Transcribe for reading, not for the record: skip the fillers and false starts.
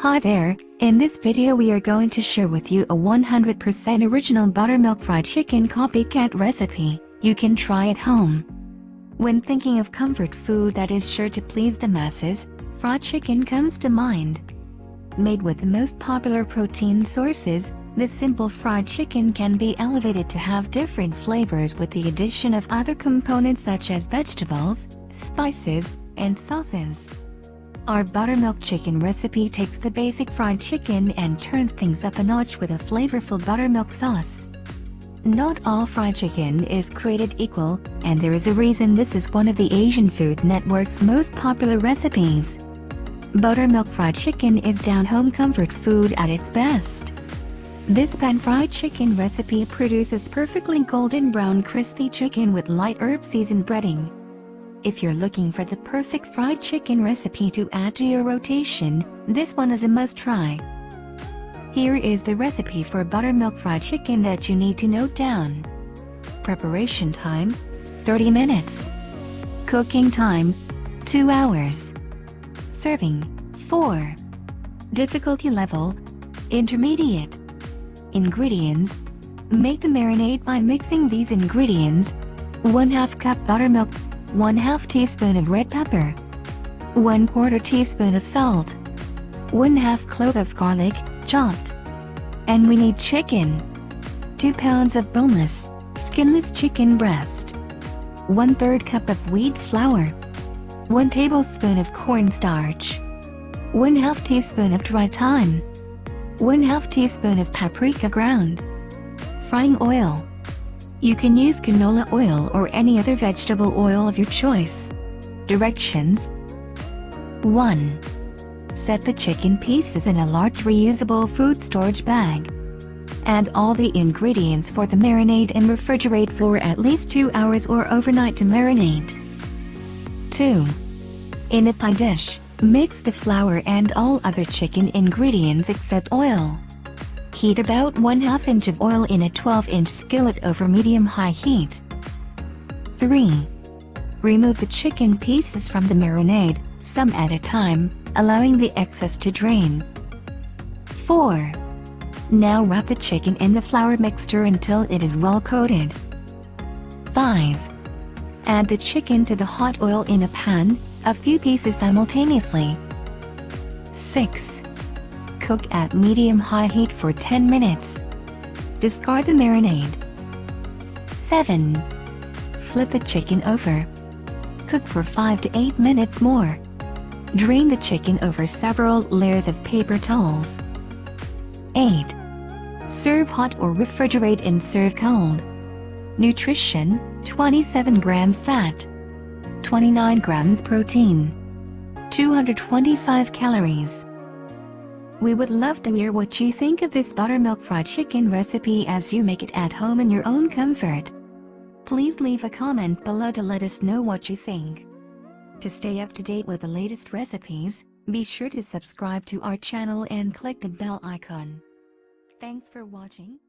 Hi there, in this video we are going to share with you a 100% original buttermilk fried chicken copycat recipe you can try at home. When thinking of comfort food that is sure to please the masses, fried chicken comes to mind. Made with the most popular protein sources, this simple fried chicken can be elevated to have different flavors with the addition of other components such as vegetables, spices, and sauces. Our buttermilk chicken recipe takes the basic fried chicken and turns things up a notch with a flavorful buttermilk sauce. Not all fried chicken is created equal, and there is a reason this is one of the Asian Food Network's most popular recipes. Buttermilk fried chicken is down-home comfort food at its best. This pan-fried chicken recipe produces perfectly golden brown crispy chicken with light herb-seasoned breading. If you're looking for the perfect fried chicken recipe to add to your rotation, this one is a must-try. Here is the recipe for buttermilk fried chicken that you need to note down. Preparation time: 30 minutes. Cooking time: 2 hours. Serving: 4. Difficulty level: intermediate. Ingredients: make the marinade by mixing these ingredients: 1/2 cup buttermilk, 1/2 teaspoon of red pepper, 1/4 teaspoon of salt, 1/2 clove of garlic, chopped. And we need chicken: 2 pounds of boneless, skinless chicken breast, 1/3 cup of wheat flour, 1 tablespoon of cornstarch, 1/2 teaspoon of dry thyme, 1/2 teaspoon of paprika ground. Frying oil: you can use canola oil or any other vegetable oil of your choice. Directions: 1. Set the chicken pieces in a large reusable food storage bag. Add all the ingredients for the marinade and refrigerate for at least 2 hours or overnight to marinate. 2. In a pie dish, mix the flour and all other chicken ingredients except oil. Heat about 1/2 inch of oil in a 12-inch skillet over medium-high heat. 3. Remove the chicken pieces from the marinade, some at a time, allowing the excess to drain. 4. Now wrap the chicken in the flour mixture until it is well coated. 5. Add the chicken to the hot oil in a pan, a few pieces simultaneously. 6. Cook at medium-high heat for 10 minutes. Discard the marinade. 7. Flip the chicken over. Cook for 5 to 8 minutes more. Drain the chicken over several layers of paper towels. 8. Serve hot or refrigerate and serve cold. Nutrition: 27 grams fat, 29 grams protein, 225 calories. We would love to hear what you think of this buttermilk fried chicken recipe as you make it at home in your own comfort. Please leave a comment below to let us know what you think. To stay up to date with the latest recipes, be sure to subscribe to our channel and click the bell icon. Thanks for watching.